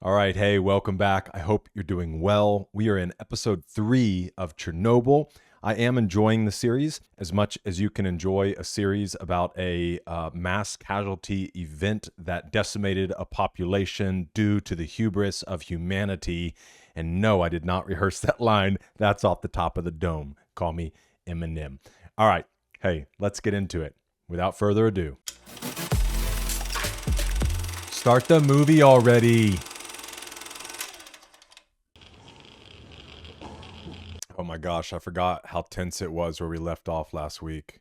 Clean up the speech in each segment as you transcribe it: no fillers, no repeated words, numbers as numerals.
All right, hey, welcome back. I hope you're doing well. We are in episode 3 of Chernobyl. I am enjoying the series as much as you can enjoy a series about a mass casualty event that decimated a population due to the hubris of humanity. And no, I did not rehearse that line. That's off the top of the dome. Call me Eminem. All right, hey, let's get into it. Without further ado. Start the movie already. Oh my gosh, I forgot how tense it was where we left off last week.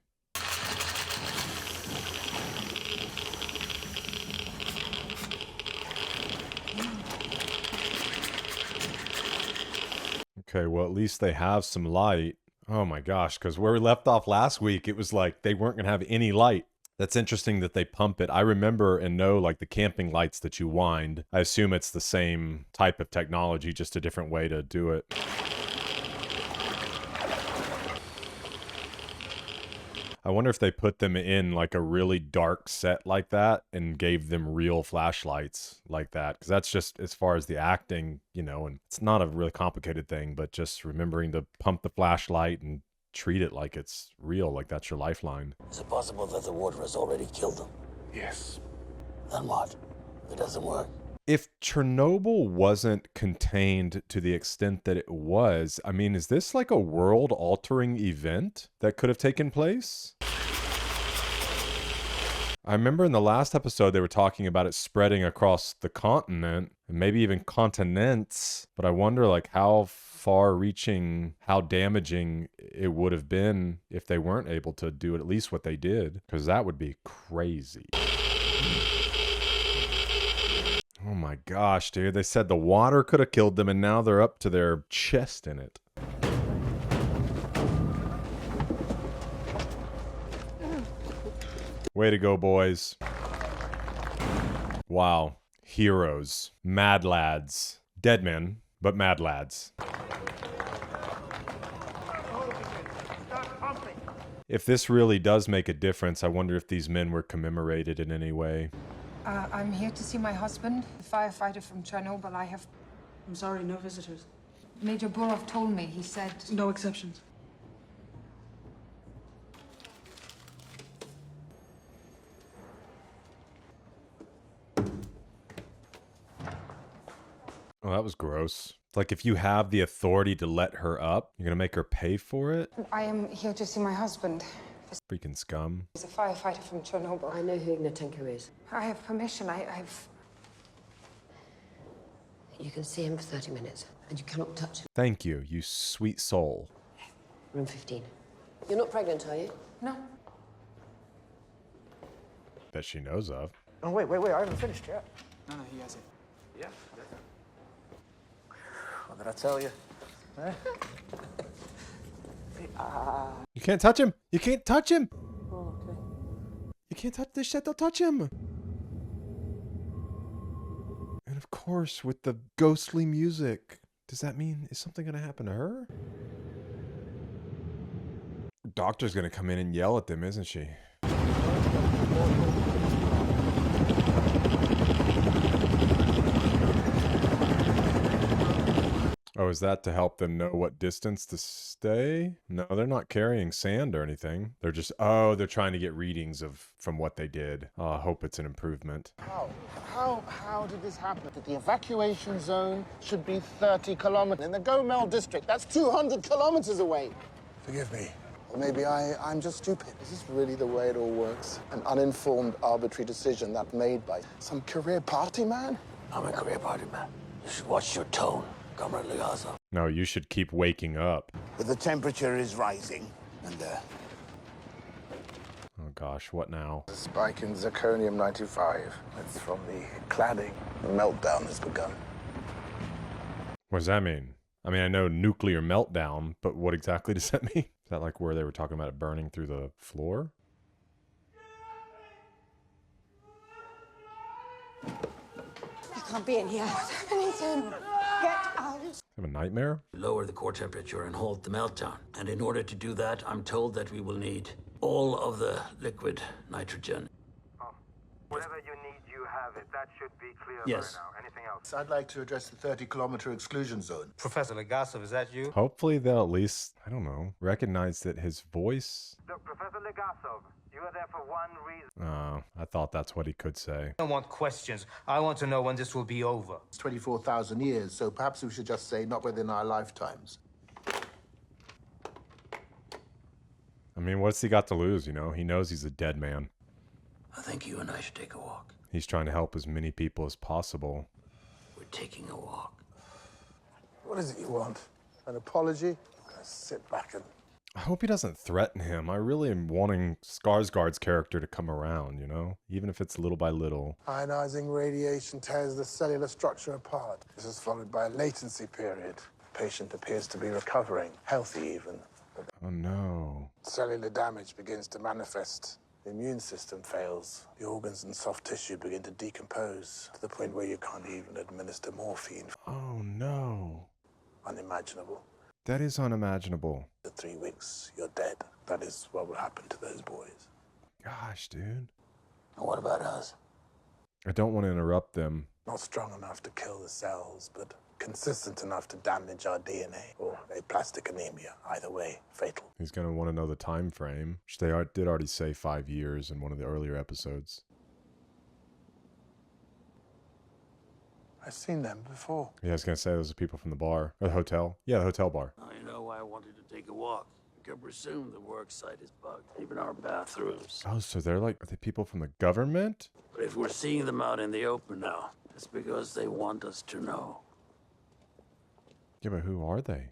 Okay, well, at least they have some light. Oh my gosh, because where we left off last week, it was like they weren't going to have any light. That's interesting that they pump it. I remember and know like the camping lights that you wind. I assume it's the same type of technology, just a different way to do it. I wonder if they put them in like a really dark set like that and gave them real flashlights like that. Because that's just as far as the acting, you know, and it's not a really complicated thing, but just remembering to pump the flashlight and treat it like it's real, like that's your lifeline. Is it possible that the water has already killed them? Yes. Then what? If it doesn't work. If Chernobyl wasn't contained to the extent that it was, I mean, is this like a world-altering event that could have taken place? I remember in the last episode they were talking about it spreading across the continent, and maybe even continents, but I wonder like how far-reaching, how damaging it would have been if they weren't able to do at least what they did, because that would be crazy. Oh my gosh, dude. They said the water could have killed them and now they're up to their chest in it. Way to go, boys. Wow. Heroes. Mad lads. Dead men, but mad lads. If this really does make a difference, I wonder if these men were commemorated in any way. I'm here to see my husband, the firefighter from Chernobyl. I'm sorry, no visitors. Major Burov told me. He said... No exceptions. Oh, that was gross. Like, if you have the authority to let her up, you're gonna make her pay for it? I am here to see my husband. Freaking scum. He's a firefighter from Chernobyl. I know who Ignatenko is. I have permission. I've... You can see him for 30 minutes, and you cannot touch him. Thank you, you sweet soul. Room 15. You're not pregnant, are you? No. That she knows of. Oh, wait, I haven't finished yet. No, he has it. Yeah. What did I tell you? Eh? You can't touch him! You can't touch him! Oh, okay. You can't touch this shit, don't touch him! And of course, with the ghostly music. Does that mean, is something gonna happen to her? Doctor's gonna come in and yell at them, isn't she? Oh, is that to help them know what distance to stay? No, they're not carrying sand or anything. They're just, oh, they're trying to get readings from what they did. Oh, I hope it's an improvement. How did this happen? That the evacuation zone should be 30 kilometers. In the Gomel district, that's 200 kilometers away. Forgive me. Or maybe I'm just stupid. Is this really the way it all works? An uninformed, arbitrary decision that's made by some career party man? I'm a career party man. You should watch your tone, Comrade Liaza. No, you should keep waking up. But the temperature is rising, and Oh gosh, what now? a spike in zirconium-95. It's from the cladding. The meltdown has begun. What does that mean? I mean, I know nuclear meltdown, but what exactly does that mean? Is that like where they were talking about it burning through the floor? You can't be in here. What's happening to him? Get out. Have a nightmare? Lower the core temperature and halt the meltdown. And in order to do that, I'm told that we will need all of the liquid nitrogen. Whatever you need, you have That should be clear Yes. by now. Anything else? I'd like to address the 30-kilometer exclusion zone. Professor Legasov, is that you? Hopefully they'll at least, I don't know, recognize that his voice. Look, Professor Legasov, you are there for one reason. I thought that's what he could say. I don't want questions. I want to know when this will be over. It's 24,000 years, so perhaps we should just say not within our lifetimes. I mean, what's he got to lose, you know? He knows he's a dead man. I think you and I should take a walk. He's trying to help as many people as possible. We're taking a walk. What is it you want? An apology? Sit back and... I hope he doesn't threaten him. I really am wanting Skarsgård's character to come around, you know? Even if it's little by little. Ionizing radiation tears the cellular structure apart. This is followed by a latency period. The patient appears to be recovering, healthy even. Oh no. Cellular damage begins to manifest. The immune system fails. The organs and soft tissue begin to decompose to the point where you can't even administer morphine. Oh no. Unimaginable. That is unimaginable. In 3 weeks, you're dead. That is what will happen to those boys. Gosh, dude. And what about us? I don't want to interrupt them. Not strong enough to kill the cells, but consistent enough to damage our DNA or aplastic anemia. Either way, fatal. He's going to want to know the time frame, which they did already say 5 years in one of the earlier episodes. I've seen them before. Yeah, I was going to say those are people from the bar. Or the hotel. Yeah, the hotel bar. Now you know why I wanted to take a walk. You can presume the work site is bugged, even our bathrooms. Oh, so they're like, are they people from the government? But if we're seeing them out in the open now, it's because they want us to know. Yeah, but who are they?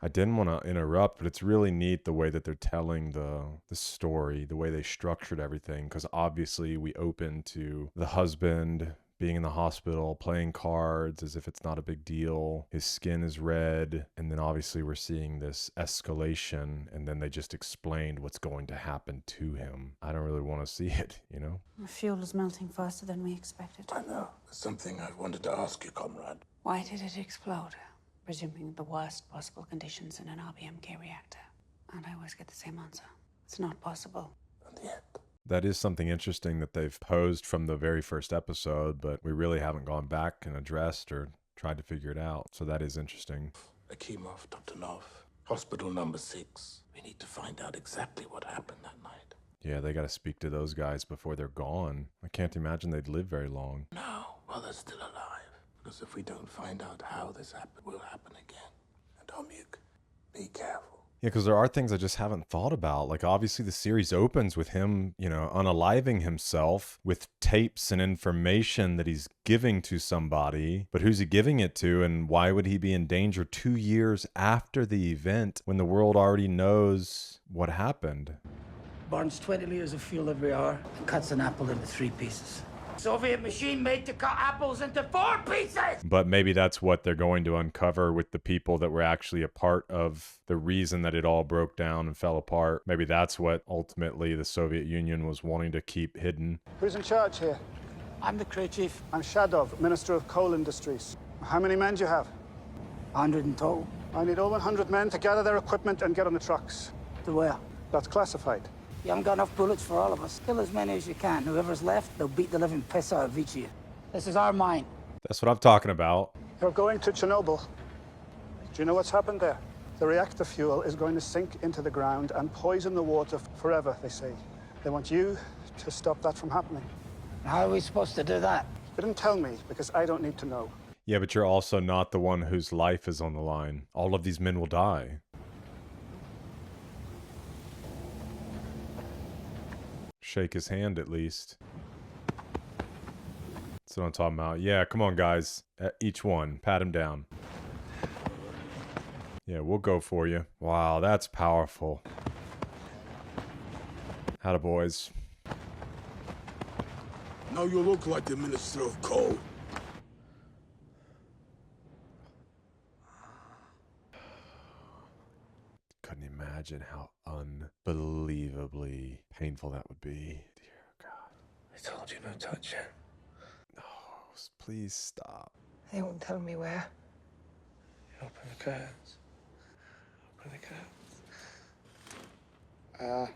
I didn't want to interrupt, but it's really neat the way that they're telling the story, the way they structured everything, because obviously we open to the husband being in the hospital, playing cards as if it's not a big deal. His skin is red, and then obviously we're seeing this escalation, and then they just explained what's going to happen to him. I don't really want to see it, you know? The fuel is melting faster than we expected. I know. There's something I've wanted to ask you, comrade. Why did it explode? Presuming the worst possible conditions in an RBMK reactor. And I always get the same answer. It's not possible. And yet... That is something interesting that they've posed from the very first episode, but we really haven't gone back and addressed or tried to figure it out. So that is interesting. Akimov, Toptonov, hospital number 6. We need to find out exactly what happened that night. Yeah, they got to speak to those guys before they're gone. I can't imagine they'd live very long. No, while they're still alive. Because if we don't find out how this happened, it will happen again. And Omyuk, be careful. Yeah, because there are things I just haven't thought about. Like, obviously, the series opens with him, you know, unaliving himself with tapes and information that he's giving to somebody. But who's he giving it to, and why would he be in danger 2 years after the event when the world already knows what happened? Burns 20 liters of fuel every hour and cuts an apple into 3 pieces. Soviet machine made to cut apples into 4 pieces! But maybe that's what they're going to uncover with the people that were actually a part of the reason that it all broke down and fell apart. Maybe that's what ultimately the Soviet Union was wanting to keep hidden. Who's in charge here? I'm the crew chief. I'm Shadov, Minister of Coal Industries. How many men do you have? 100 in total. I need over 100 men to gather their equipment and get on the trucks. To where? That's classified. You haven't got enough bullets for all of us. Kill as many as you can. Whoever's left, they'll beat the living piss out of each of you. This is our mine. That's what I'm talking about. You're going to Chernobyl. Do you know what's happened there? The reactor fuel is going to sink into the ground and poison the water forever, they say. They want you to stop that from happening. How are we supposed to do that? They didn't tell me, because I don't need to know. Yeah, but you're also not the one whose life is on the line. All of these men will die. Shake his hand at least. That's what I'm talking about. Yeah, come on, guys. Each one. Pat him down. Yeah, we'll go for you. Wow, that's powerful. Howdy, boys. Now you look like the Minister of Coal. Couldn't imagine how unbelievably painful that would be. Dear God. I told you no touching. No, please stop. They won't tell me where. Open the curtains. Open the curtains.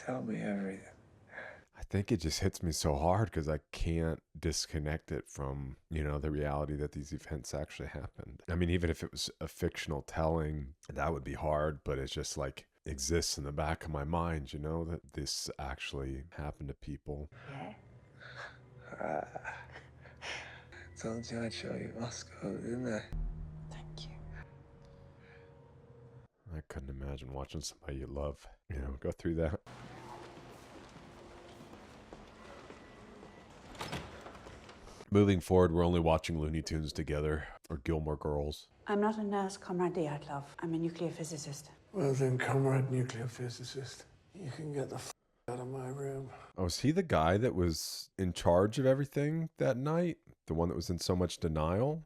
Tell me everything. I think it just hits me so hard because I can't disconnect it from, you know, the reality that these events actually happened. I mean, even if it was a fictional telling, that would be hard, but it's just like exists in the back of my mind, you know, that this actually happened to people. Yeah. Told you I'd show you Moscow, didn't I? Thank you. I couldn't imagine watching somebody you love, you know, go through that. Moving forward, we're only watching Looney Tunes together or Gilmore Girls. I'm not a nurse, Comrade Dyatlov. I'm a nuclear physicist. Well then, comrade nuclear physicist, you can get the out of my room. Oh, is he the guy that was in charge of everything that night? The one that was in so much denial?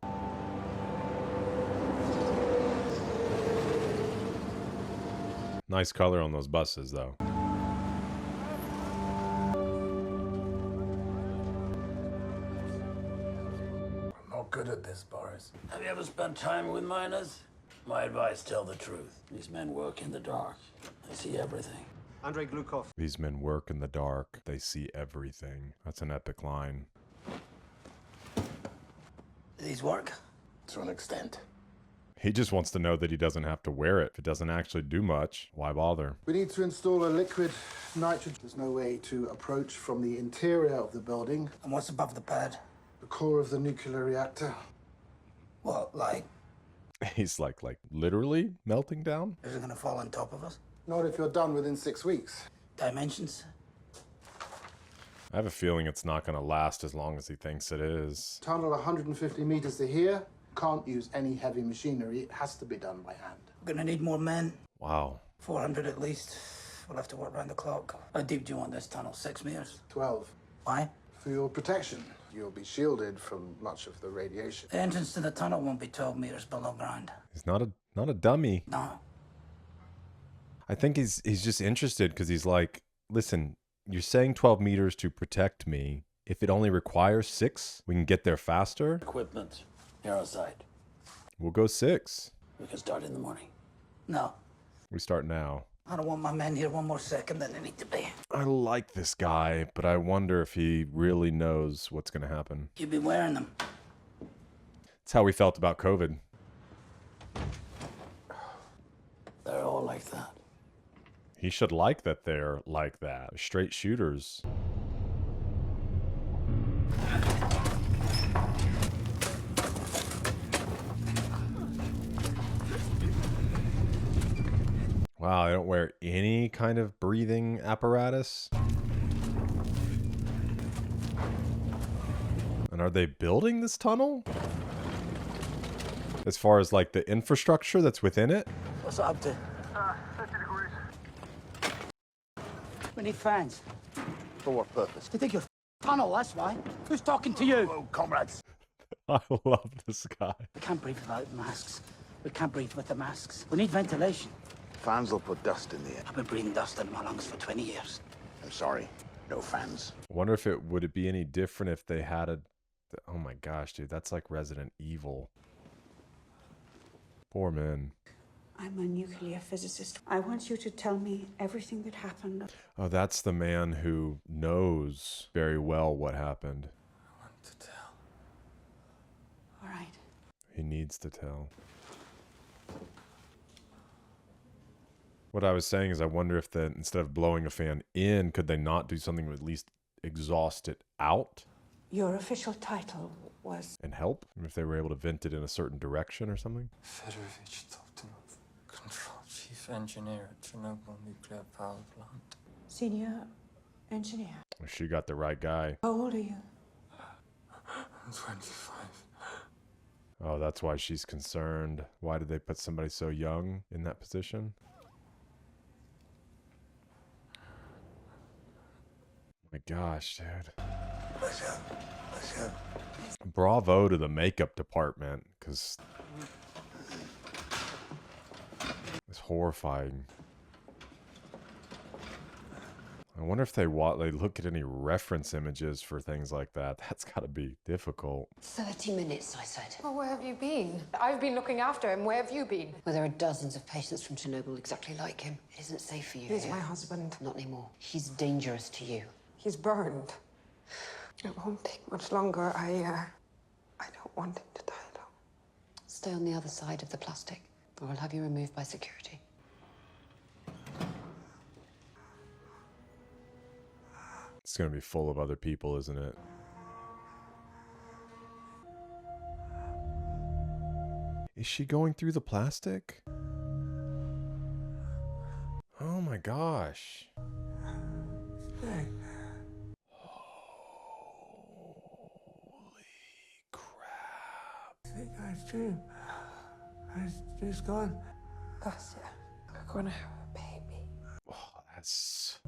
Nice color on those buses, though. I'm not good at this, Boris. Have you ever spent time with miners? My advice, tell the truth. These men work in the dark. They see everything. Andrei Glukov. These men work in the dark. They see everything. That's an epic line. Do these work? To an extent. He just wants to know that he doesn't have to wear it. If it doesn't actually do much, why bother? We need to install a liquid nitrogen. There's no way to approach from the interior of the building. And what's above the pad? The core of the nuclear reactor. What, like, He's like literally melting down? is it gonna fall on top of us? Not if you're done within 6 weeks. Dimensions? I have a feeling it's not going to last as long as he thinks it is. Tunnel 150 meters to here. Can't use any heavy machinery. It has to be done by hand. We're gonna need more men. Wow. 400 at least. We'll have to work round the clock. How deep do you want this tunnel? 6 meters? 12. Why? For your protection. You'll be shielded from much of the radiation. The entrance to the tunnel won't be 12 meters below ground. He's not a dummy. No. I think he's just interested because he's like, listen, you're saying 12 meters to protect me. If it only requires 6, we can get there faster. Equipment. You're outside. We'll go 6. We can start in the morning. No. We start now. I don't want my men here one more second than they need to be. I like this guy, but I wonder if he really knows what's going to happen. You'd be wearing them. It's how we felt about COVID. They're all like that. He should like that they're like that. Straight shooters. Wow, they don't wear any kind of breathing apparatus. And are they building this tunnel? As far as like the infrastructure that's within it? What's it up to? 50 degrees. We need fans. For what purpose? To dig your tunnel, that's why. Who's talking to you? Oh, comrades. I love this guy. We can't breathe without masks. We can't breathe with the masks. We need ventilation. Fans will put dust in the air. I've been breathing dust in my lungs for 20 years. I'm sorry. No fans. I wonder if would it be any different if they had oh my gosh, dude, that's like Resident Evil. Poor man. I'm a nuclear physicist. I want you to tell me everything that happened. Oh, that's the man who knows very well what happened. I want to tell. All right. He needs to tell. What I was saying is I wonder if then instead of blowing a fan in, could they not do something to at least exhaust it out Your official title was... and help? If they were able to vent it in a certain direction or something? Fedorovich Toptonov, Control Chief Engineer at Chernobyl Nuclear Power Plant. Senior engineer. She got the right guy. How old are you? I'm 25. Oh, that's why she's concerned. Why did they put somebody so young in that position? My gosh, dude. Bravo to the makeup department, because it's horrifying. I wonder if they look at any reference images for things like that. That's got to be difficult. 30 minutes, I said. Well, where have you been? I've been looking after him. Where have you been? Well, there are dozens of patients from Chernobyl exactly like him. It isn't safe for you He's here. my husband. Not anymore. He's dangerous to you. He's burned. It won't take much longer. I don't want him to die alone. Stay on the other side of the plastic, or I'll have you removed by security. It's going to be full of other people, isn't it? Is she going through the plastic? Oh my gosh. Hey. Holy crap. I think I dream. She's gone. That's it. We're gonna have a baby. Oh, that's...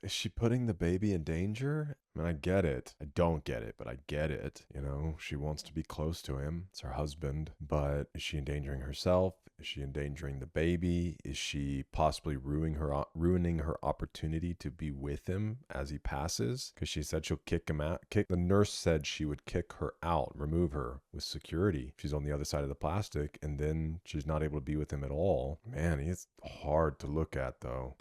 Is she putting the baby in danger? I mean, I get it. I don't get it, but I get it. You know, she wants to be close to him. It's her husband. But is she endangering herself? Is she endangering the baby? Is she possibly ruining her opportunity to be with him as he passes? Because she said she'll kick him out. The nurse said she would kick her out, remove her with security. She's on the other side of the plastic, and then she's not able to be with him at all. Man, he's hard to look at, though.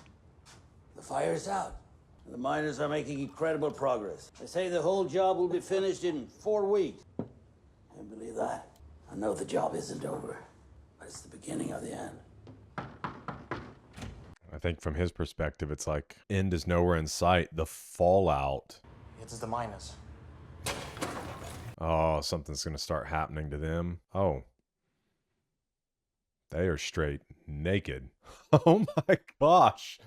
The fire's out. The miners are making incredible progress. They say the whole job will be finished in 4 weeks. Can't believe that. I know the job isn't over, but it's the beginning of the end. I think from his perspective, it's like end is nowhere in sight. The fallout. It's the miners. Oh, something's going to start happening to them. Oh. They are straight naked. Oh my gosh.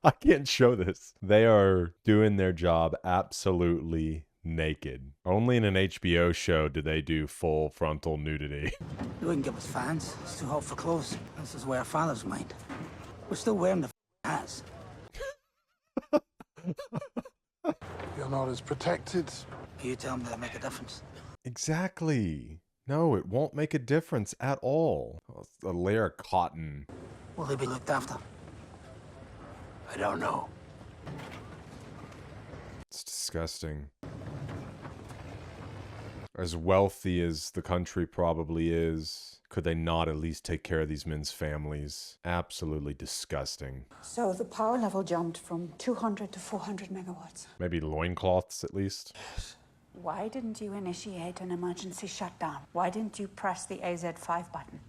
I can't show this. They are doing their job absolutely naked. Only in an HBO show do they do full frontal nudity. We wouldn't give us fans. It's too hot for clothes. This is where our fathers mind. We're still wearing the hats. You're not as protected. You tell me that make a difference. Exactly. No, it won't make a difference at all. Oh, it's a layer of cotton. Will they be looked after? I don't know. It's disgusting. As wealthy as the country probably is, could they not at least take care of these men's families? Absolutely disgusting. So the power level jumped from 200 to 400 megawatts. Maybe loincloths at least? Why didn't you initiate an emergency shutdown? Why didn't you press the AZ5 button?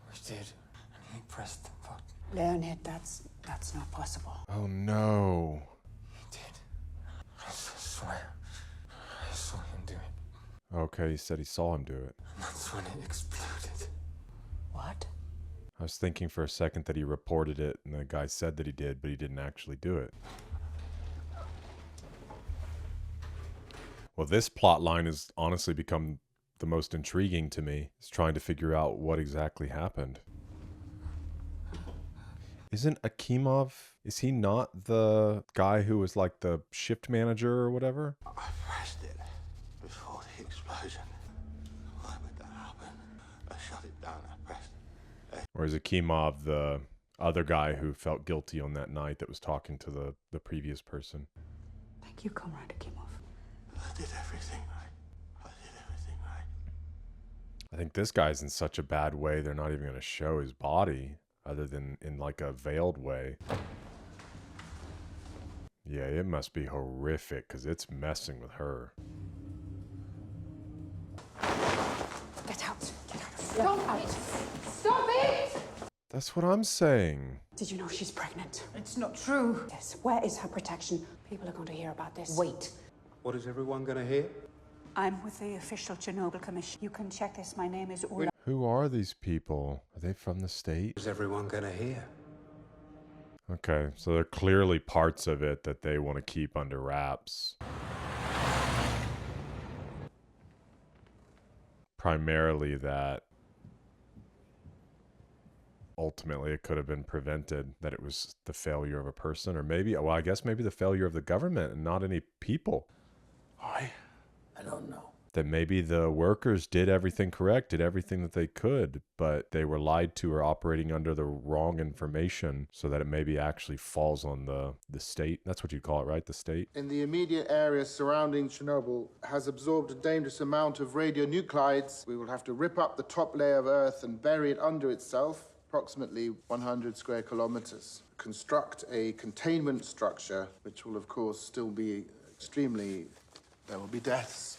We did, and he pressed the button. Leonid, that's not possible. Oh no. He did. I swear. I saw him do it. Okay, he said he saw him do it. And that's when it exploded. What? I was thinking for a second that he reported it and the guy said that he did, but he didn't actually do it. Well, this plot line has honestly become the most intriguing to me. It's trying to figure out what exactly happened. Isn't Akimov, is he not the guy who was like the shift manager or whatever? I pressed it before the explosion. Why would that happen? I shut it down, I pressed it. Or is Akimov the other guy who felt guilty on that night that was talking to the previous person? Thank you, Comrade Akimov. I did everything right. I did everything right. I think this guy's in such a bad way, they're not even going to show his body other than in like a veiled way. Yeah, it must be horrific because it's messing with her. Get out. Get out of Stop it! Stop it! That's what I'm saying. Did you know she's pregnant? It's not true. Yes. Where is her protection? People are going to hear about this. Wait. What is everyone going to hear? I'm with the official Chernobyl Commission. You can check this. My name is Ola. Who are these people? Are they from the state? What is everyone going to hear? Okay, so there are clearly parts of it that they want to keep under wraps. Primarily that ultimately it could have been prevented, that it was the failure of a person, or maybe, well, I guess maybe the failure of the government and not any people. Why? I don't know. that maybe the workers did everything correct, did everything that they could, but they were lied to or operating under the wrong information so that it maybe actually falls on the state. That's what you call it, right? The state? In the immediate area surrounding Chernobyl has absorbed a dangerous amount of radionuclides. We will have to rip up the top layer of Earth and bury it under itself, approximately 100 square kilometers. Construct a containment structure, which will, of course, still be there will be deaths.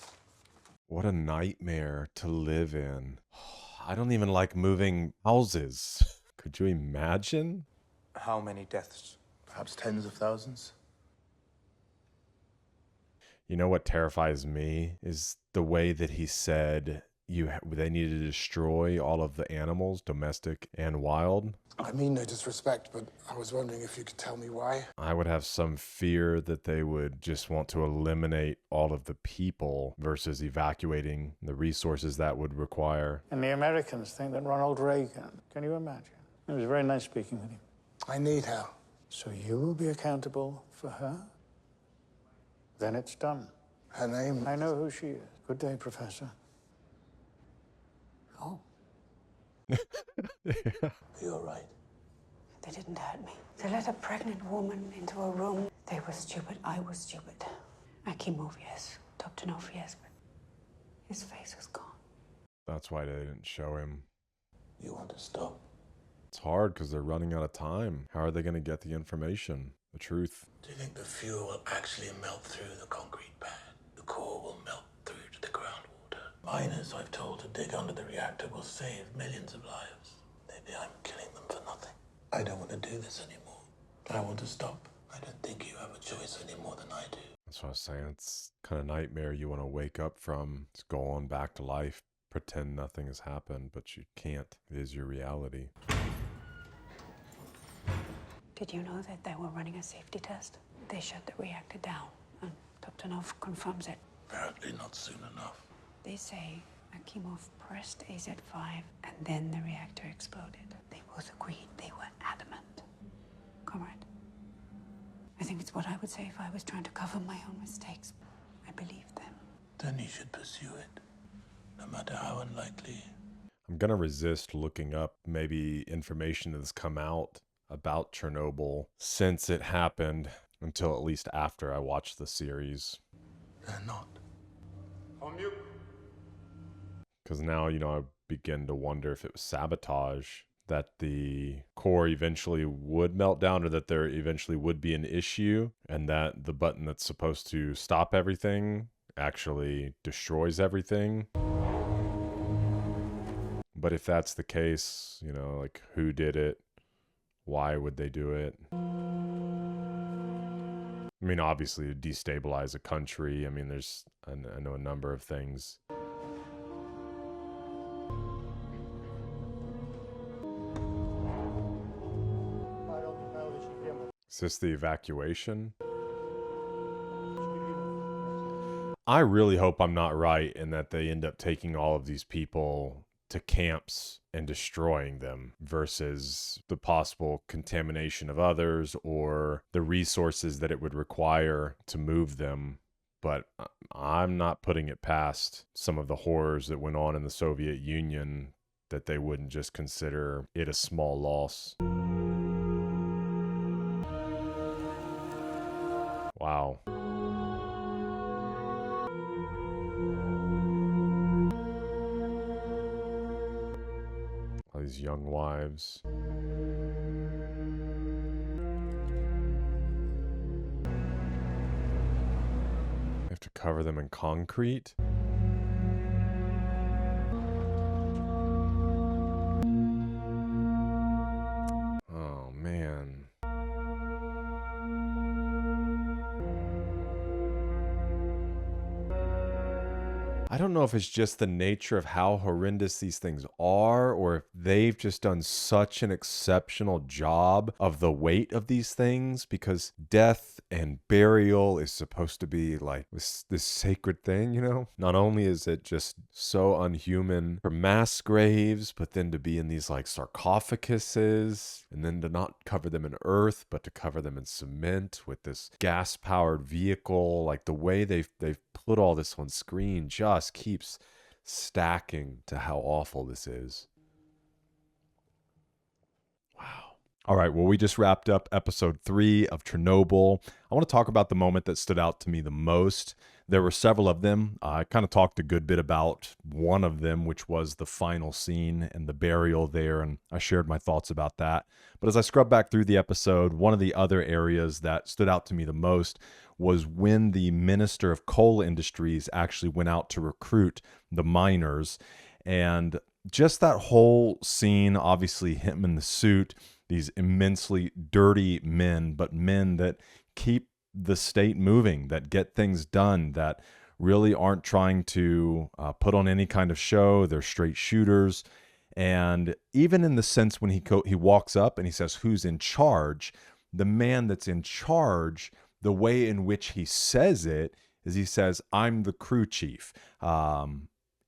What a nightmare to live in. I don't even like moving houses. Could you imagine? How many deaths? Perhaps tens of thousands. You know what terrifies me is the way that he said they needed to destroy all of the animals, domestic and wild. I mean no disrespect, but I was wondering if you could tell me why. I would have some fear that they would just want to eliminate all of the people versus evacuating the resources that would require. And the Americans think that Ronald Reagan, can you imagine? It was very nice speaking with him. I need her. So you will be accountable for her? Then it's done. Her name? I know who she is. Good day, Professor. Oh. You're right. They didn't hurt me. They let a pregnant woman into a room. They were stupid. I was stupid. Akimov, yes. Toptonov, yes, but his face was gone. That's why they didn't show him. You want to stop? It's hard because they're running out of time. How are they going to get the information, the truth? Do you think the fuel will actually melt through the concrete pad? The core will melt through to the groundwater. Miners, I've told, to dig under the reactor will save millions of lives. Maybe I'm killing them for nothing. I don't want to do this anymore. I want to stop. I don't think you have a choice any more than I do. That's what I was saying. It's kind of nightmare you want to wake up from. It's go on back to life. Pretend nothing has happened, but you can't. It is your reality. Did you know that they were running a safety test? They shut the reactor down, and Toptonov confirms it. Apparently not soon enough. They say Akimov pressed AZ5, and then the reactor exploded. They both agreed. They were adamant. Comrade, I think it's what I would say if I was trying to cover my own mistakes. I believed them. Then you should pursue it, no matter how unlikely. I'm going to resist looking up maybe information that's come out about Chernobyl since it happened until at least after I watched the series. They're not. On mute. Because now, I begin to wonder if it was sabotage, that the core eventually would melt down or that there eventually would be an issue and that the button that's supposed to stop everything actually destroys everything. But if that's the case, like who did it? Why would they do it? I mean, obviously, to destabilize a country. I mean, I know a number of things. Is this the evacuation? I really hope I'm not right and that they end up taking all of these people to camps and destroying them versus the possible contamination of others or the resources that it would require to move them. But I'm not putting it past some of the horrors that went on in the Soviet Union that they wouldn't just consider it a small loss. Wow. All these young wives. They have to cover them in concrete. Oh, man. I don't know if it's just the nature of how horrendous these things are, or if they've just done such an exceptional job of the weight of these things, because death and burial is supposed to be like this sacred thing, Not only is it just so unhuman for mass graves, but then to be in these like sarcophaguses, and then to not cover them in earth, but to cover them in cement with this gas-powered vehicle, like the way they've put all this on screen just just keeps stacking to how awful this is. Wow. All right, well, we just wrapped up episode 3 of Chernobyl. I want to talk about the moment that stood out to me the most. There were several of them. I kind of talked a good bit about one of them, which was the final scene and the burial there, and I shared my thoughts about that. But as I scrubbed back through the episode, one of the other areas that stood out to me the most was when the Minister of Coal Industries actually went out to recruit the miners. And just that whole scene, obviously him in the suit, these immensely dirty men, but men that keep the state moving, that get things done, that really aren't trying to put on any kind of show. They're straight shooters. And even in the sense when he walks up and he says, "Who's in charge?" The man that's in charge, the way in which he says it is he says, "I'm the crew chief."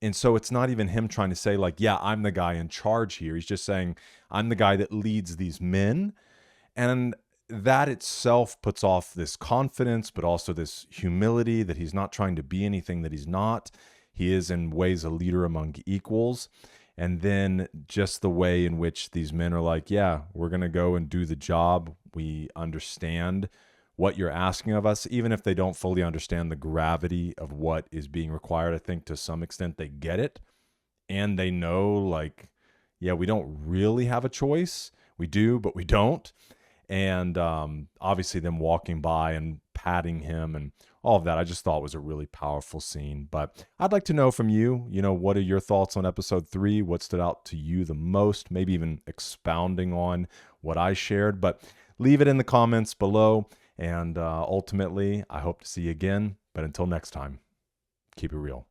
And so it's not even him trying to say like, yeah, I'm the guy in charge here. He's just saying, I'm the guy that leads these men. And that itself puts off this confidence, but also this humility that he's not trying to be anything that he's not. He is in ways a leader among equals. And then just the way in which these men are like, yeah, we're going to go and do the job. We understand what you're asking of us, even if they don't fully understand the gravity of what is being required. I think to some extent they get it, and they know like, yeah, we don't really have a choice. We do, but we don't. And obviously them walking by and patting him and all of that, I just thought was a really powerful scene. But I'd like to know from you, what are your thoughts on episode 3? What stood out to you the most? Maybe even expounding on what I shared, but leave it in the comments below. And ultimately, I hope to see you again. But until next time, keep it real.